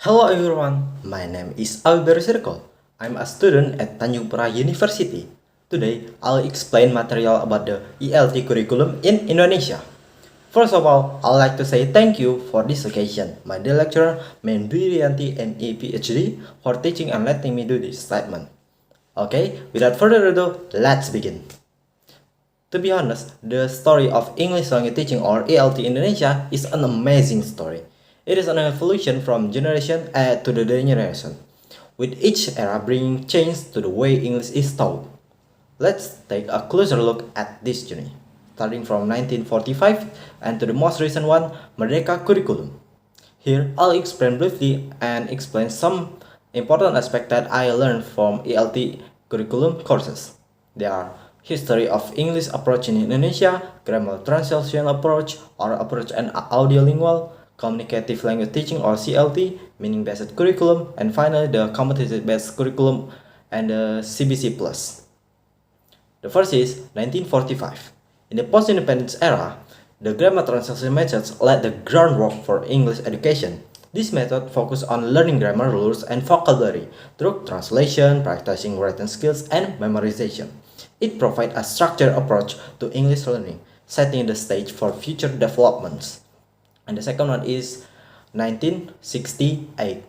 Hello everyone, my name is Albert Circle. I'm a student at Tanjung Pura University. Today, I'll explain material about the ELT curriculum in Indonesia. First of all, I'd like to say thank you for this occasion, my dear lecturer, Main Birianti and PhD, for teaching and letting me do this statement. Okay, without further ado, let's begin. To be honest, the story of English language teaching or ELT Indonesia is an amazing story. It is an evolution from generation to the generation, with each era bringing change to the way English is taught. Let's take a closer look at this journey, starting from 1945 and to the most recent one, Merdeka Curriculum. Here, I'll explain briefly and explain some important aspects that I learned from ELT curriculum courses. They are history of English approach in Indonesia, grammar translation approach or approach and audiolingual, communicative language teaching or CLT, meaning based curriculum, and finally the competency based curriculum and the CBC plus. The first is 1945. In the post-independence era, the grammar translation methods laid the groundwork for English education. This method focused on learning grammar rules and vocabulary through translation, practicing written skills, and memorization. It provides a structured approach to English learning, setting the stage for future developments. And the second one is 1968.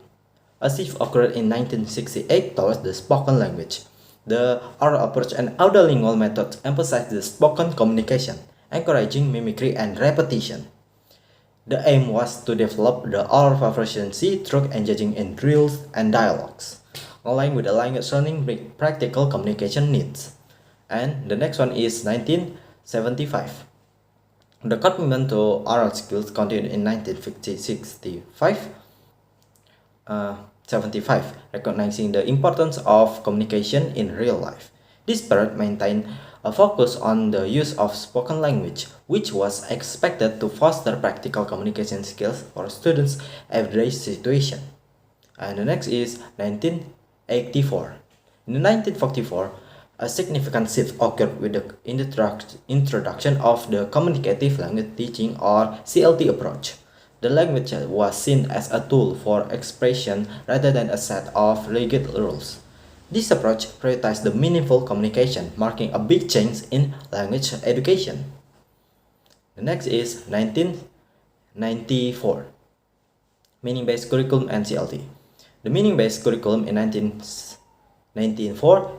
A shift occurred in 1968 towards the spoken language. The oral approach and audiolingual methods emphasize the spoken communication, encouraging mimicry and repetition. The aim was to develop the oral proficiency through engaging in drills and dialogues, aligning with the language learning practical communication needs. And the next one is 1975. The commitment to oral skills continued in 1965, 75, recognizing the importance of communication in real life. This period maintained a focus on the use of spoken language, which was expected to foster practical communication skills for students' everyday situation. And the next is 1984. In 1944, a significant shift occurred with the introduction of the communicative language teaching or CLT approach. The language was seen as a tool for expression rather than a set of rigid rules. This approach prioritized the meaningful communication, marking a big change in language education. The next is 1994. Meaning-based curriculum and CLT. The meaning-based curriculum in 1994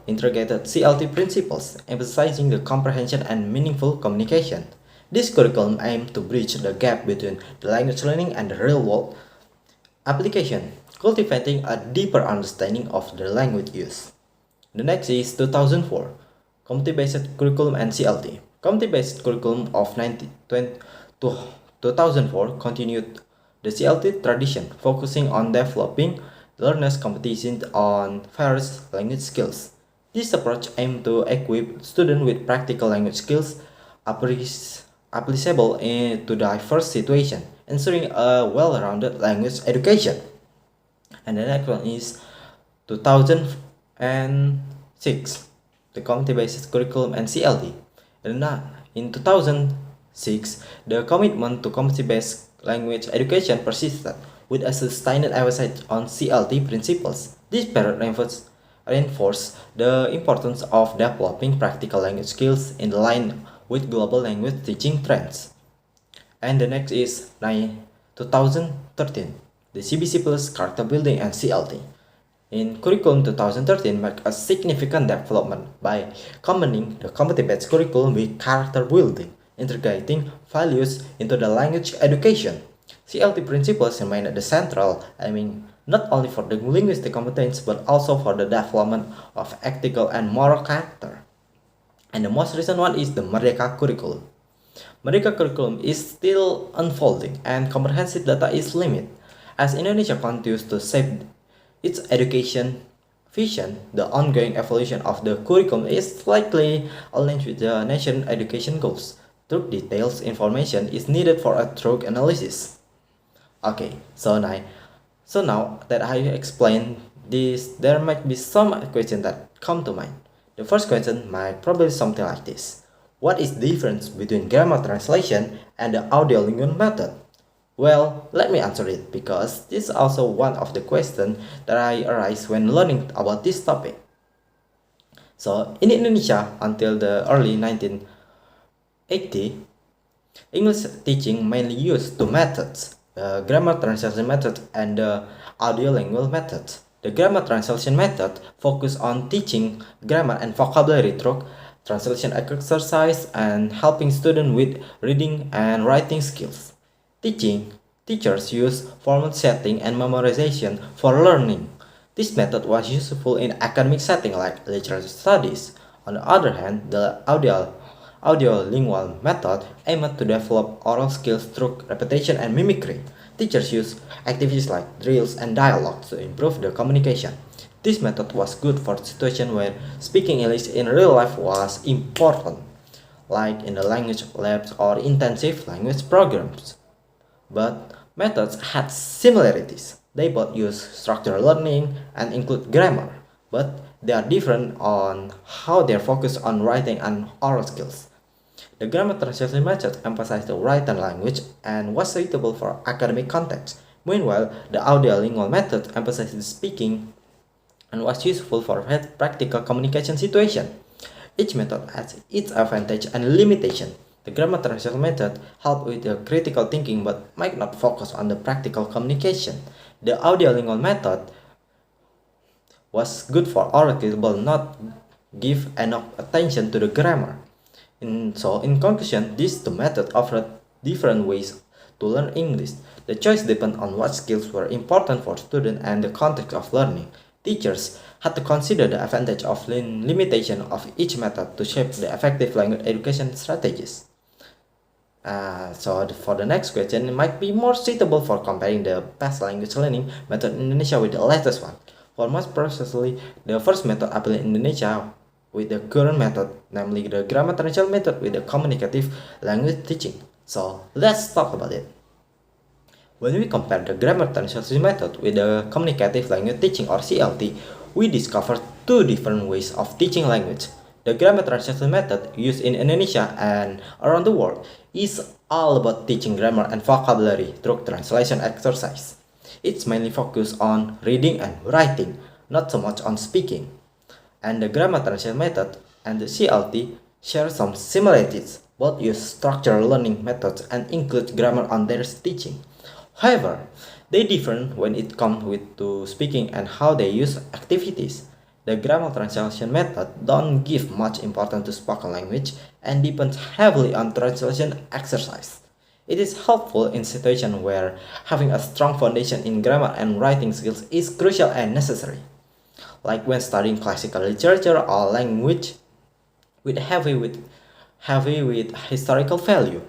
integrated CLT principles, emphasizing the comprehension and meaningful communication. This curriculum aimed to bridge the gap between the language learning and the real-world application, cultivating a deeper understanding of the language use. The next is 2004, Community-Based Curriculum and CLT. Community-Based Curriculum of 2004 continued the CLT tradition, focusing on developing learners' competition on various language skills. This approach aimed to equip students with practical language skills applicable to diverse situations, ensuring a well-rounded language education. And the next one is 2006, the community-based curriculum and CLT. In 2006, the commitment to community-based language education persisted, with a sustained emphasis on CLT principles. This period reinforced the importance of developing practical language skills in line with global language teaching trends. And the next is 2013, the CBC Plus Character Building and CLT. In Curriculum 2013 marked a significant development by combining the competency-based curriculum with character building, integrating values into the language education. CLT principles remain at the central, aiming not only for the linguistic competence but also for the development of ethical and moral character. And the most recent one is the Merdeka Curriculum. Merdeka Curriculum is still unfolding and comprehensive data is limited. As Indonesia continues to shape its education vision, the ongoing evolution of the curriculum is likely aligned with the national education goals. True details information is needed for a true analysis. Okay, so now that I explained this, there might be some questions that come to mind. The first question might probably something like this. What is the difference between grammar translation and the audiolingual method? Well, let me answer it because this is also one of the questions that I arise when learning about this topic. So, in Indonesia, until the early 1980, English teaching mainly used two methods, the grammar translation method and the audiolingual method. The grammar translation method focused on teaching grammar and vocabulary through translation exercise and helping students with reading and writing skills. Teaching Teachers use format setting and memorization for learning. This method was useful in academic settings like literature studies. On the other hand, the audiolingual method aimed to develop oral skills through repetition and mimicry. Teachers use activities like drills and dialogues to improve their communication. This method was good for situations where speaking English in real life was important, like in the language labs or intensive language programs. But methods had similarities. They both use structured learning and include grammar, but they are different on how they are focused on writing and oral skills. The grammar translation method emphasized the written language and was suitable for academic context. Meanwhile, the audiolingual method emphasized speaking and was useful for practical communication situation. Each method has its advantage and limitation. The grammar translation method helped with the critical thinking but might not focus on the practical communication. The audiolingual method was good for oral skills but not give enough attention to the grammar. In conclusion, these two methods offered different ways to learn English. The choice depends on what skills were important for students and the context of learning. Teachers had to consider the advantage of limitation of each method to shape the effective language education strategies. For the next question, it might be more suitable for comparing the past language learning method in Indonesia with the latest one. For most precisely, the first method applied in Indonesia with the current method, namely the grammar translation method with the communicative language teaching. So let's talk about it. When we compare the grammar translation method with the communicative language teaching or CLT, we discover two different ways of teaching language. The grammar translation method used in Indonesia and around the world is all about teaching grammar and vocabulary through translation exercise. It's mainly focused on reading and writing, not so much on speaking. And the grammar translation method and the CLT share some similarities. Both use structured learning methods and include grammar on their teaching. However, they differ when it comes to speaking and how they use activities. The grammar translation method don't give much importance to spoken language and depends heavily on translation exercise. It is helpful in situations where having a strong foundation in grammar and writing skills is crucial and necessary, like when studying classical literature or language with historical value.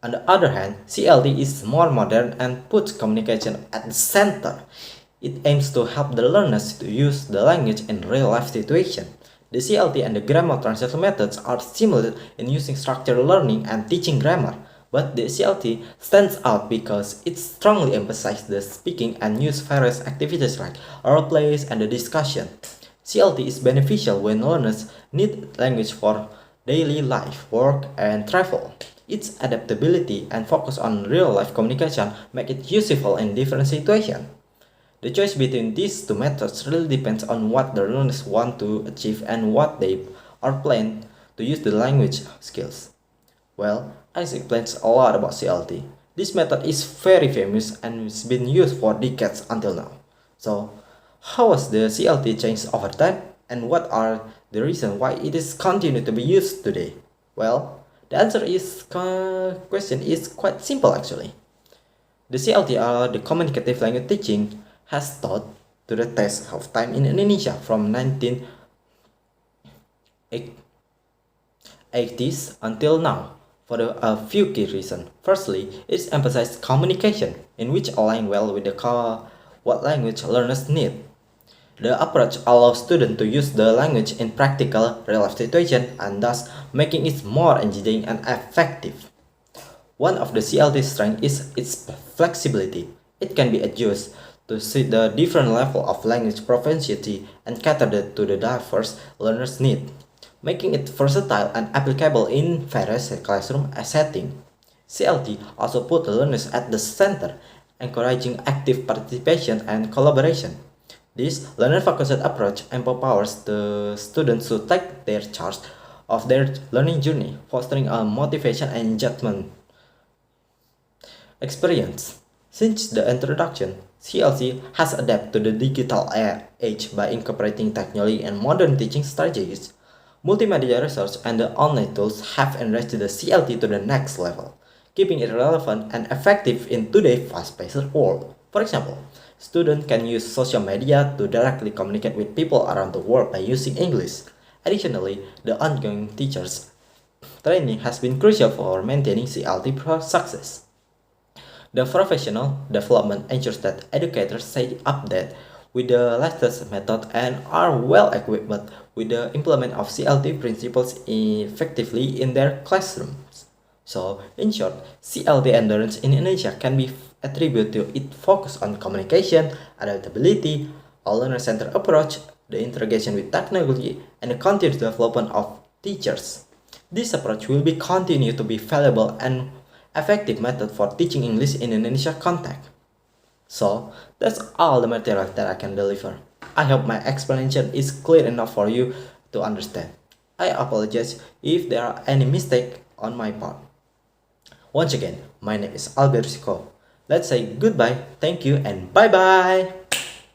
On the other hand, CLT is more modern and puts communication at the center. It aims to help the learners to use the language in real-life situations. The CLT and the grammar translation methods are similar in using structured learning and teaching grammar, but the CLT stands out because it strongly emphasizes the speaking and use various activities like role plays and the discussion. CLT is beneficial when learners need language for daily life, work, and travel. Its adaptability and focus on real-life communication make it useful in different situations. The choice between these two methods really depends on what the learners want to achieve and what they are planning to use the language skills. Well, Alex explains a lot about CLT. This method is very famous and has been used for decades until now. So, how has the CLT changed over time and what are the reasons why it is continued to be used today? Well, the answer is question is quite simple actually. The CLT or the communicative language teaching has stood to the test of time in Indonesia from 1980s until now for a few key reasons. Firstly, it emphasizes communication, in which align well with what language learners need. The approach allows students to use the language in practical, real-life situations and thus making it more engaging and effective. One of the CLT's strengths is its flexibility. It can be adjusted to suit the different level of language proficiency and cater to the diverse learners' needs, making it versatile and applicable in various classroom settings. CLT also put the learners at the center, encouraging active participation and collaboration. This learner-focused approach empowers the students to take their charge of their learning journey, fostering a motivation and engagement experience. Since the introduction, CLC has adapted to the digital age by incorporating technology and modern teaching strategies. Multimedia research and the online tools have enriched the CLT to the next level, keeping it relevant and effective in today's fast-paced world. For example, students can use social media to directly communicate with people around the world by using English. Additionally, the ongoing teachers training has been crucial for maintaining CLT success. The professional development ensures that educators stay updated with the latest method and are well equipped with the implement of CLT principles effectively in their classrooms. So, in short, CLT endurance in Indonesia can be attributed to its focus on communication, adaptability, a learner-centered approach, the integration with technology, and the continuous development of teachers. This approach will be continue to be valuable and effective method for teaching English in Indonesia context. So, that's all the material that I can deliver. I hope my explanation is clear enough for you to understand. I apologize if there are any mistake on my part. Once again, my name is Albert Siko. Let's say goodbye, thank you, and bye bye!